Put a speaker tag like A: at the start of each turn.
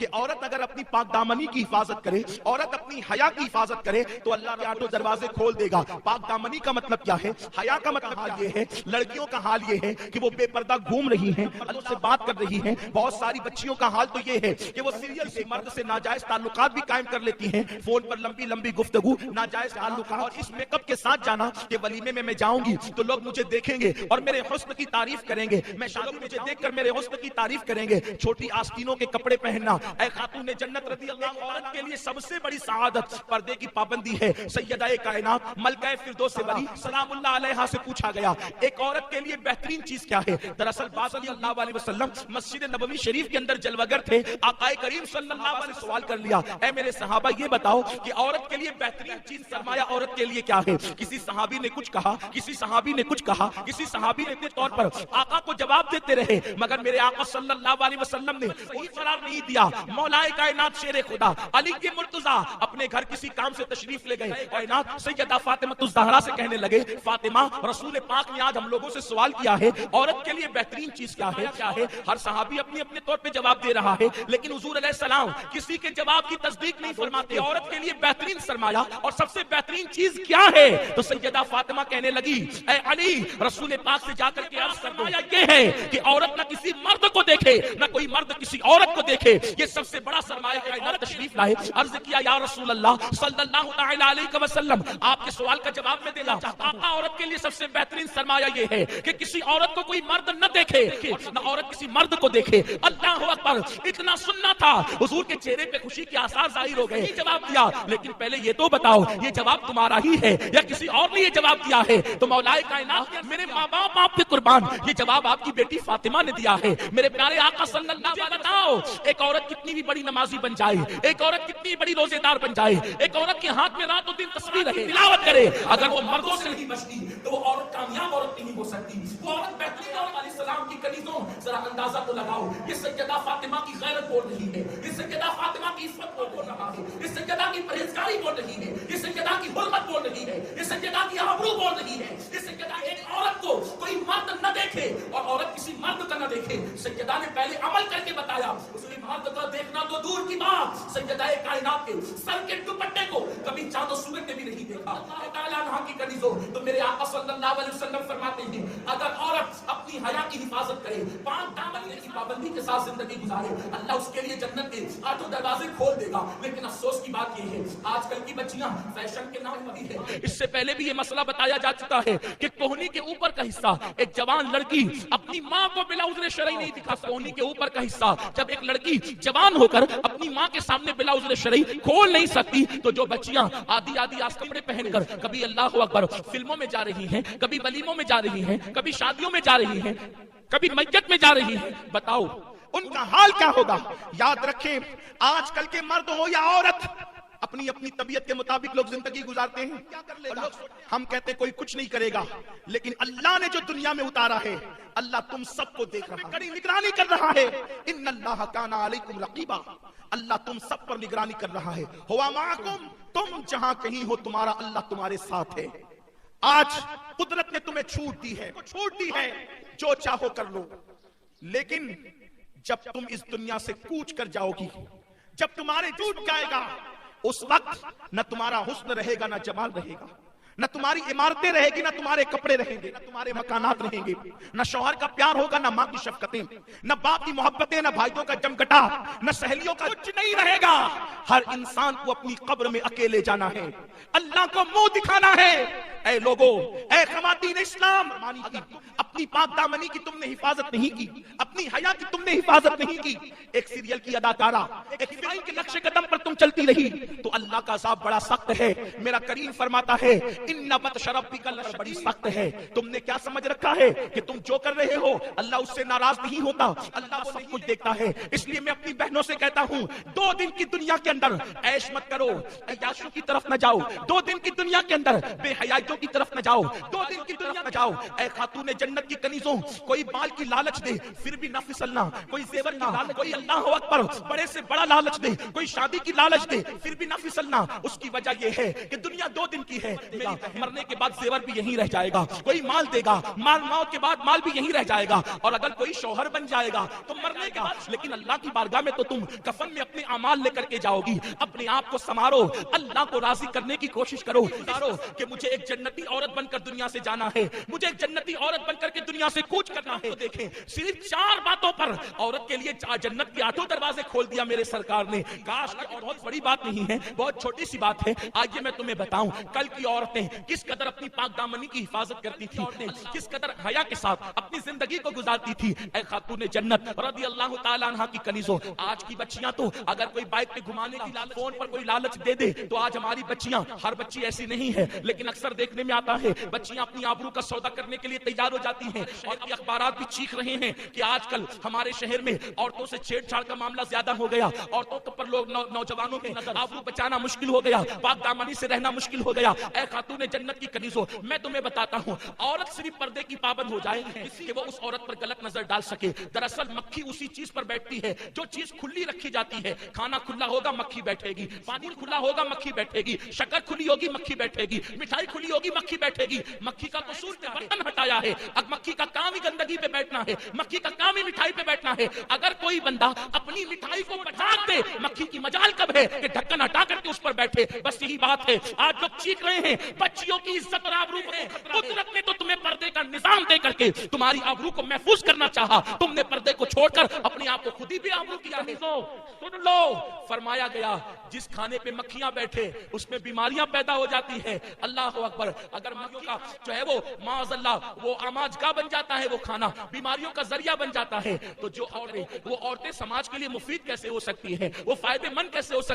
A: कि औरत अगर अपनी पाकदामनी की हिफाजत करे, औरत अपनी हया की हिफाजत करे तो अल्लाह के आठों दरवाजे खोल देगा। पाकदामनी का मतलब क्या है, हया का मतलब हाल ये है, लड़कियों का हाल ये है कि वो बेपर्दा घूम रही हैं, अल्लाह से बात कर रही हैं। बहुत सारी बच्चियों का हाल तो ये है कि वो सीरियल से मर्द से नाजायज ताल्लुकात भी कायम कर लेती हैं, फोन पर लंबी लंबी गुफ्तगू, नाजायज ताल्लुकात, और इस मेकअप के साथ जाना कि वलीमे में मैं जाऊंगी तो लोग मुझे देखेंगे और मेरे हुस्न की तारीफ करेंगे, मैं शादी मुझे देखकर मेरे हुस्न की तारीफ करेंगे। छोटी आस्तीनों के कपड़े पहनना, ऐ खातून जन्नत रज़ी अल्लाह औरत के लिए सबसे बड़ी सआदत पर्दे की पाबंदी है। सैयदा-ए कायनात मलका-ए फिरदौस से बरी सलामुल्लाह अलैहा से पूछा गया, एक औरत के लिए बेहतरीन चीज क्या है? दरअसल बाज़ सल्लल्लाहु अलैहि वसल्लम मस्जिद नबवी शरीफ के अंदर जलवागर थे। आकाए करीम सल्लल्लाहु अलैहि वसल्लम सवाल कर लिया, ऐ मेरे सहाबा ये बताओ कि औरत के लिए बेहतरीन चीज सरमाया औरत के लिए क्या है? किसी सहाबी ने कुछ कहा, किसी सहाबी ने कुछ कहा, किसी सहाबी ने अपने तौर पर आका को जवाब देते रहे, मगर मेरे आका सल्लल्लाहु अलैहि वसल्लम ने कोई करार नहीं दिया। मौलाए कायनात शेर खुदा अली के मुर्तजा अपने घर किसी काम से तशरीफ ले गए, कायनात सैयदा फातिमा ज़हरा से कहने लगे, फातिमा रसूल पाक ने आज हम लोगों से सवाल किया है, औरत के लिए बेहतरीन चीज क्या है? क्या है? हर सहाबी अपने अपने तौर पे जवाब दे रहा है, लेकिन हुजूर अलैहिस्सलाम किसी के जवाब की तस्दीक नहीं फरमाते। औरत के लिए बेहतरीन सरमाया और सबसे बेहतरीन चीज क्या है? तो सैयदा फातिमा कहने लगी, ऐ अली रसूल पाक से जाकर के अर्ज कर दो, ये है कि औरत ना किसी मर्द को देखे, ना कोई मर्द किसी औरत को देखे, ये सबसे बड़ा सरमाया कायनात तशरीफ लाए। अर्ज किया, या रसूल अल्लाह सल्लल्लाहु तआला अलैहि वसल्लम, आपके सवाल का जवाब मैं देना चाहता हूं। औरत के लिए सबसे बेहतरीन सरमाया ये है कि किसी औरत को कोई मर्द न देखे, ना औरत किसी मर्द को देखे। अल्लाह अकबर, इतना सुनना था, हुजूर के चेहरे पे खुशी के आसार जाहिर हो गए। जवाब दिया, लेकिन पहले ये तो बताओ ये जवाब तुम्हारा ही है या किसी और ने ये जवाब दिया है? तो मौलाए कायनात मेरे माँ बाप आपके कुर्बान, ये जवाब आपकी बेटी फातिमा ने दिया है। मेरे प्यारे आका सल्लल्लाहु अलैहि वसल्लम, बताओ एक औरत कितनी भी बड़ी नमाजी बन जाए, एक औरत कितनी बड़ी रोजेदार बन जाए, एक औरत के हाथ में रातों दिन तस्बीह रहे, तिलावत करे, अगर वो मर्दों से नहीं बचती तो वो औरत कामयाब औरत नहीं हो सकती। वो औरत बेहतरीन औरत अलैहिस्सलाम की कनीजों, जरा अंदाजा तो लगाओ, ये सैयदा फातिमा की गैरत बोल रही है, ये सैयदा फातिमा की इज्जत बोल रहा है, ये सैयदा की परहेजगारी बोल रही है, ये सैयदा की हुर्मत बोल रही है, ये सैयदा की आबरू बोल रही है। ये सैयदा एक औरत को कोई मर्द न देखे और औरत किसी मर्द का न देखे। सैयदा ने पहले अमल करके बताया, उसने मर्द का देखना तो दूर की बात, सैयदा कायनात के सर के दुपट्टे को कभी चांद और सूरज ने भी नहीं देखा। की कनीजों, तो मेरे आका सल्लल्लाहु अलैहि वसल्लम फरमाते हैं, अगर औरत अपनी हया की हिफाजत करे, पाक दामन की पाबंदी के साथ जिंदगी गुजारे, अल्लाह उसके लिए जन्नत के आठों दरवाजे खोल देगा। लेकिन अफसोस की बात यह है, आजकल की बच्चियां फैशन के नाम पर है। इससे पहले भी ये मसला बताया जा चुका है कि कोहनी के ऊपर का हिस्सा, एक जवान लड़की अपनी माँ को बिला उज़्र शरई नहीं दिखा। कोहनी के ऊपर का हिस्सा जब एक लड़की जवान होकर अपनी माँ के सामने बिला उज़्र शरई खोल नहीं सकती, तो जो बच्चियां आधी आधी आस कपड़े पहनकर कभी अल्लाह अकबर फिल्मों में जा रही हैं, कभी वलीमों में जा रही हैं, कभी शादियों में जा रही हैं, कभी मैयत में जा रही हैं, बताओ उनका हाल क्या होगा? याद रखें, आजकल के मर्द हो या औरत, अपनी अपनी तबीयत के मुताबिक लोग जिंदगी गुजारते हैं। क्या कर लेगा? हम कहते कोई कुछ नहीं करेगा, लेकिन अल्लाह ने जो दुनिया में उतारा है, अल्लाह तुम सबको देख रहा है, कड़ी निगरानी कर रहा है। इन्नल्लाह काना अलैकुम रकीबा, अल्लाह तुम सब पर निगरानी कर रहा है। हुवा माकुम, तुम जहां कहीं हो तुम्हारा अल्लाह तुम्हारे साथ है। आज कुदरत ने तुम्हें छूट दी है, जो चाहो कर लो, लेकिन जब तुम इस दुनिया से कूच कर जाओगी, जब तुम्हारे टूट जाएगा, उस वक्त न तुम्हारा हुस्न रहेगा, न जमाल रहेगा, न तुम्हारी इमारतें रहेगी, न तुम्हारे कपड़े रहेंगे, न तुम्हारे मकानात रहेंगे, न शौहर का प्यार होगा, न माँ की शफकतें, न बाप की मोहब्बतें, न भाइयों का जमघटा, न सहेलियों का, कुछ नहीं रहेगा। हर इंसान को अपनी कब्र में अकेले जाना है, अल्लाह को मुंह दिखाना है। ऐ लोगों, ऐ खवातीन इस्लाम, अपनी पाक दामनी की तुमने हिफाजत नहीं की, अपनी हया की तुमने हिफाजत नहीं की, एक सीरियल की अदाकारा, एक फिल्म के नक्शे कदम पर तुम चलती रही, तो अल्लाह का अज़ाब बड़ा सख्त है। मेरा करीम फरमाता है, इन्ना बत्श रब्बिका बड़ी सख्त है। तुमने क्या समझ रखा है कि तुम जो कर रहे हो अल्लाह उससे नाराज नहीं होता? अल्लाह सब कुछ देखता है। इसलिए मैं अपनी बहनों से कहता हूँ, 2 दिन की दुनिया के अंदर ऐश मत करो, अय्याशों की तरफ न जाओ। 2 दिन की दुनिया के अंदर बेहयाइयों की तरफ न जाओ, 2 दिन की दुनिया न जाओ। ऐ खातून जन्नत जन्नत की कनीजों, कोई बाल की लालच दे फिर भी ना फिसलना, कोई जेवर की लालच, कोई अल्लाह अकबर बड़े से बड़ा लालच दे, कोई शादी की लालच दे फिर भी ना फिसलना। उसकी वजह यह है कि दुनिया 2 दिन की है, मरने के बाद जेवर भी यहीं रह जाएगा। कोई माल देगा, माल मौत के बाद माल भी यहीं रह जाएगा। और अगर कोई शौहर बन जाएगा तो मरने के बाद, लेकिन अल्लाह की बारगाह में तो तुम कफन में अपने अमाल लेकर के जाओगी। अपने आप को संवारो, अल्लाह को राजी करने की कोशिश करो कि मुझे एक जन्नती औरत बनकर दुनिया से जाना है, मुझे एक जन्नती औरत बनकर के दुनिया से कूच करना है। तो देखें, सिर्फ 4 बातों पर औरत के लिए जन्नत के 8 दरवाजे खोल दिया मेरे सरकार ने। काश, और बहुत बड़ी बात नहीं है, बहुत छोटी सी बात है। आइए मैं तुम्हें बताऊं, कल की औरतें किस कदर अपनी पाक दामनी की हिफाजत करती थी, किस कदर हया के साथ अपनी जिंदगी को गुजारती थी। ऐ खातून जन्नत रज़ी अल्लाह ताला अन्हा की कनीजों, आज की बच्चियां तो अगर कोई बाइक पे घुमाने की लालच, फोन पर कोई लालच दे दे तो आज हमारी बच्चियां, हर बच्ची ऐसी नहीं है लेकिन अक्सर देखने में आता है बच्चियां अपनी आबरू का सौदा करने के लिए तैयार हो जाती हैं। और अखबारात भी चीख रहे हैं कि आजकल हमारे शहर में औरतों से छेड़छाड़ का मामला ज्यादा हो गया, औरतों पर लोग नौजवानों के आबरू बचाना मुश्किल हो गया, पाक दामनी से रहना मुश्किल हो गया। ऐ खातून जन्नत की कनीजों, मैं तुम्हें बताता हूं, औरत सिर्फ पर्दे की पाबंद हो जाए कि वो उस औरत पर गलत नजर डाल सके। दरअसल मक्खी उसी चीज पर बैठती है जो चीज खुली रखी जाती है। खाना खुला होगा मक्खी बैठेगी, पानी खुला होगा मक्खी बैठेगी, शक्कर खुली होगी मक्खी बैठेगी, मिठाई खुली होगी मक्खी बैठेगी। मक्खी का कसूर बर्तन हटाया है, अब मक्खी का काम ही गंदगी पे बैठना है, मक्खी का काम ही मिठाई पे बैठना है। अगर कोई बंदा अपनी मिठाई को बचा दे, मक्खी की मजाल कब है कि ढक्कन हटा करके उस पर बैठे। बस यही बात है, आज लोग चीख रहे हैं बच्चियों की इज्जत और आबरू है। कुदरत ने तो तुम्हें पर्दे का निजाम दे करके तुम्हारी आबरू को महफूज करना चाहा, तुमने पर्दे को छोड़कर अपने आप को खुद ही बेआबरू किया है। सुन लो, फरमाया गया जिस खाने पे मक्खियां बैठे उसमें बीमारियां पैदा हो जाती है। अल्लाह अकबर, अगर मक्खियों का जो है वो माअज़ल्लाह वो आमाजगा बन जाता है, वो खाना बीमारियों का जरिया बन जाता है, तो जो औरतें, वो औरतें समाज के लिए मुफीद कैसे हो सकती है, वो फायदेमंद कैसे हो सकती है।